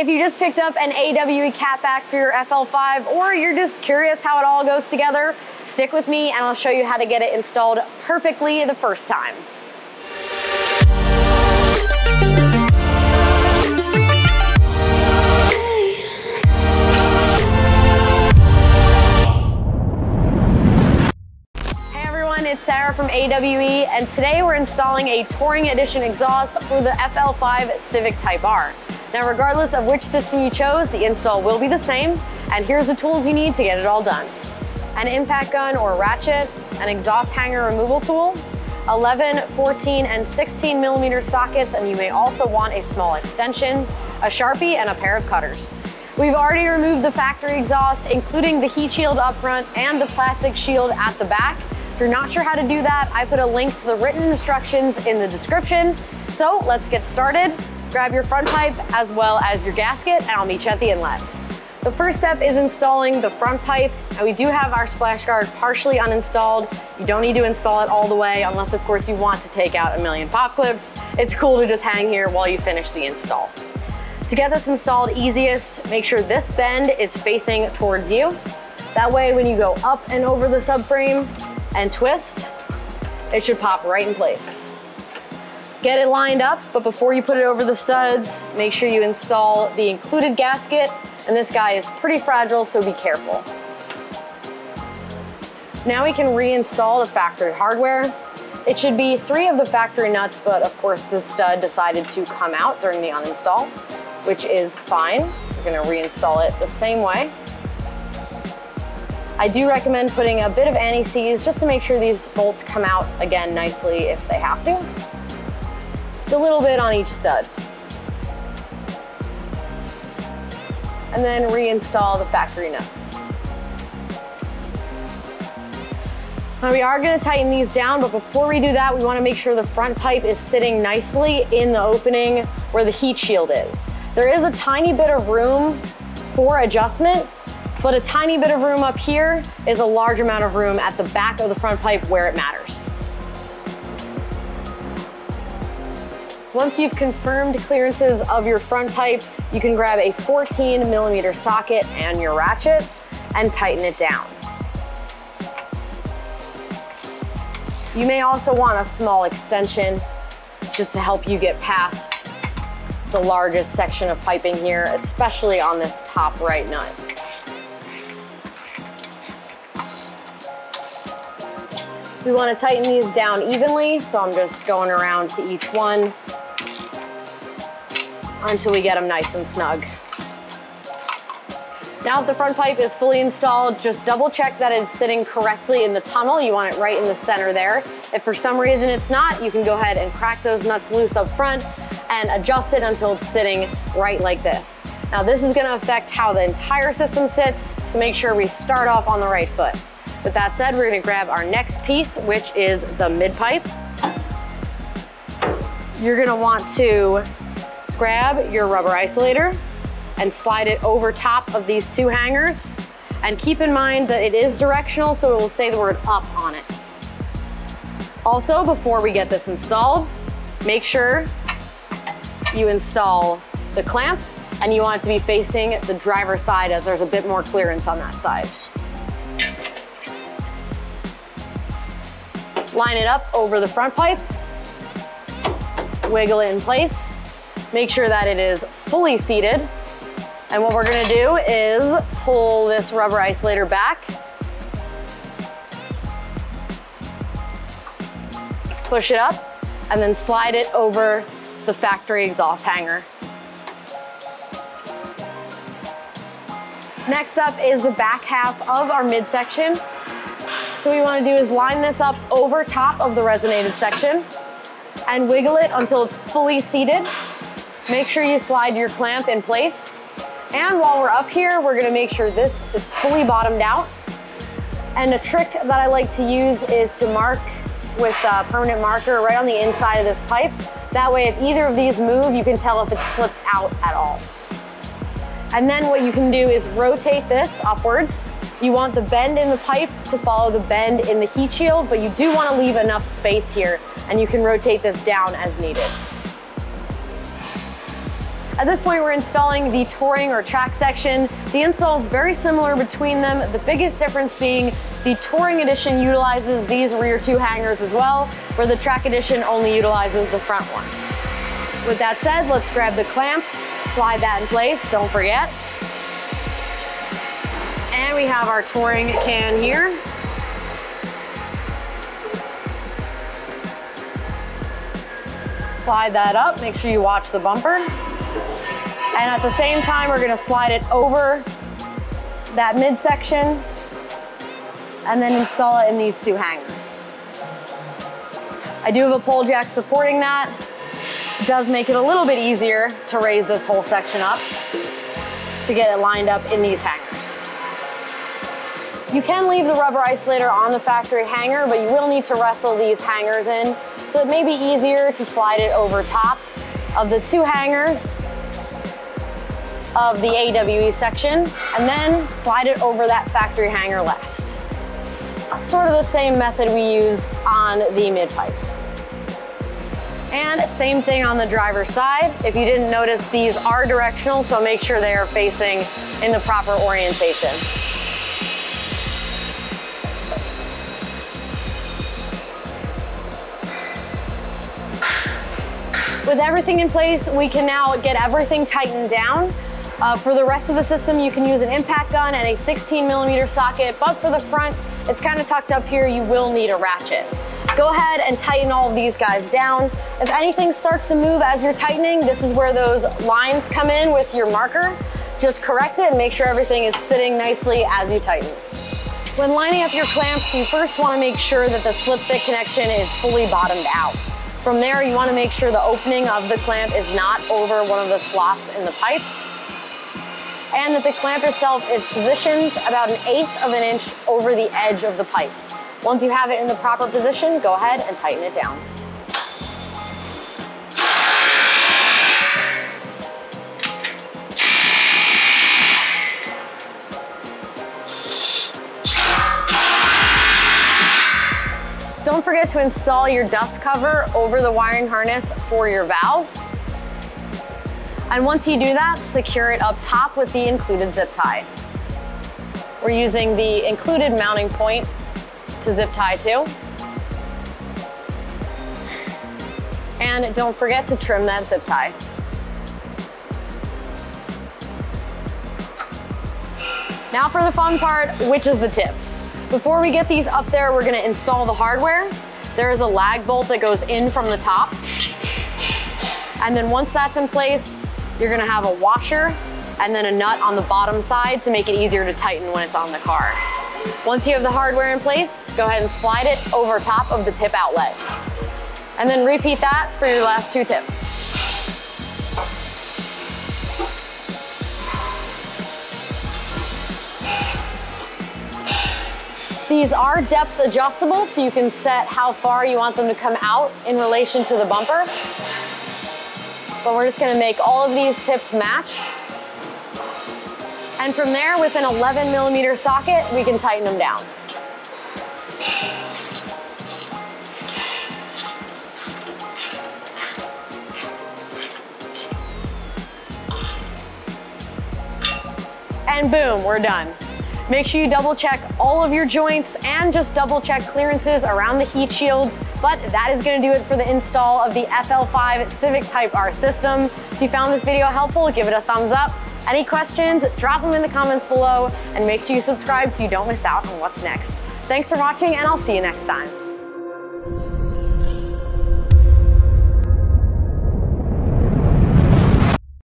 If you just picked up an AWE Catback for your FL5, or you're just curious how it all goes together, stick with me and I'll show you how to get it installed perfectly the first time. It's Sara from AWE, and today we're installing a Touring Edition exhaust for the FL5 Civic Type R. Now, regardless of which system you chose, the install will be the same, and here's the tools you need to get it all done. An impact gun or ratchet, an exhaust hanger removal tool, 11, 14, and 16 millimeter sockets, and you may also want a small extension, a Sharpie, and a pair of cutters. We've already removed the factory exhaust, including the heat shield up front and the plastic shield at the back. If you're not sure how to do that, I put a link to the written instructions in the description. So let's get started. Grab your front pipe as well as your gasket, and I'll meet you at the inlet. The first step is installing the front pipe, and we do have our splash guard partially uninstalled. You don't need to install it all the way unless, of course, you want to take out a million pop clips. It's cool to just hang here while you finish the install. To get this installed easiest, make sure this bend is facing towards you. That way, when you go up and over the subframe and twist, it should pop right in place. Get it lined up, but before you put it over the studs, make sure you install the included gasket, and this guy is pretty fragile, so be careful. Now we can reinstall the factory hardware. It should be 3 of the factory nuts, but of course the stud decided to come out during the uninstall, which is fine. We're gonna reinstall it the same way. I do recommend putting a bit of anti-seize just to make sure these bolts come out again nicely if they have to. Just a little bit on each stud. And then reinstall the factory nuts. Now we are gonna tighten these down, but before we do that, we wanna make sure the front pipe is sitting nicely in the opening where the heat shield is. There is a tiny bit of room for adjustment, but a tiny bit of room up here is a large amount of room at the back of the front pipe where it matters. Once you've confirmed clearances of your front pipe, you can grab a 14 millimeter socket and your ratchet and tighten it down. You may also want a small extension just to help you get past the largest section of piping here, especially on this top right nut. We want to tighten these down evenly, so I'm just going around to each one until we get them nice and snug. Now that the front pipe is fully installed, just double check that it's sitting correctly in the tunnel. You want it right in the center there. If for some reason it's not, you can go ahead and crack those nuts loose up front and adjust it until it's sitting right like this. Now this is going to affect how the entire system sits, so make sure we start off on the right foot. With that said, we're gonna grab our next piece, which is the mid pipe. You're gonna want to grab your rubber isolator and slide it over top of these 2 hangers. And keep in mind that it is directional, so it will say the word up on it. Also, before we get this installed, make sure you install the clamp, and you want it to be facing the driver's side as there's a bit more clearance on that side. Line it up over the front pipe, wiggle it in place, make sure that it is fully seated. And what we're gonna do is pull this rubber isolator back, push it up, and then slide it over the factory exhaust hanger. Next up is the back half of our midsection. So what we want to do is line this up over top of the resonated section and wiggle it until it's fully seated. Make sure you slide your clamp in place. And while we're up here, we're going to make sure this is fully bottomed out. And a trick that I like to use is to mark with a permanent marker right on the inside of this pipe. That way, if either of these move, you can tell if it's slipped out at all. And then what you can do is rotate this upwards. You want the bend in the pipe to follow the bend in the heat shield, but you do want to leave enough space here, and you can rotate this down as needed. At this point, we're installing the touring or track section. The install is very similar between them. The biggest difference being the touring edition utilizes these rear two hangers as well, where the track edition only utilizes the front ones. With that said, let's grab the clamp, slide that in place, don't forget. And we have our touring can here. Slide that up, make sure you watch the bumper. And at the same time, we're gonna slide it over that midsection and then install it in these two hangers. I do have a pole jack supporting that. It does make it a little bit easier to raise this whole section up to get it lined up in these hangers. You can leave the rubber isolator on the factory hanger, but you will need to wrestle these hangers in, so it may be easier to slide it over top of the two hangers of the AWE section, and then slide it over that factory hanger last. Sort of the same method we used on the mid-pipe. And same thing on the driver's side. If you didn't notice, these are directional, so make sure they are facing in the proper orientation. With everything in place, we can now get everything tightened down. For the rest of the system, you can use an impact gun and a 16mm socket, but for the front, it's kind of tucked up here, you will need a ratchet. Go ahead and tighten all of these guys down. If anything starts to move as you're tightening, this is where those lines come in with your marker. Just correct it and make sure everything is sitting nicely as you tighten. When lining up your clamps, you first want to make sure that the slip fit connection is fully bottomed out. From there, you want to make sure the opening of the clamp is not over one of the slots in the pipe, and that the clamp itself is positioned about 1/8 of an inch over the edge of the pipe. Once you have it in the proper position, go ahead and tighten it down. Don't forget to install your dust cover over the wiring harness for your valve. And once you do that, secure it up top with the included zip tie. We're using the included mounting point to zip tie to. And don't forget to trim that zip tie. Now for the fun part, which is the tips. Before we get these up there, we're gonna install the hardware. There is a lag bolt that goes in from the top. And then once that's in place, you're gonna have a washer and then a nut on the bottom side to make it easier to tighten when it's on the car. Once you have the hardware in place, go ahead and slide it over top of the tip outlet. And then repeat that for your last two tips. These are depth adjustable, so you can set how far you want them to come out in relation to the bumper. But we're just gonna make all of these tips match. And from there, with an 11mm socket, we can tighten them down. And boom, we're done. Make sure you double check all of your joints and just double check clearances around the heat shields. But that is gonna do it for the install of the FL5 Civic Type R system. If you found this video helpful, give it a thumbs up. Any questions, drop them in the comments below, and make sure you subscribe so you don't miss out on what's next. Thanks for watching, and I'll see you next time.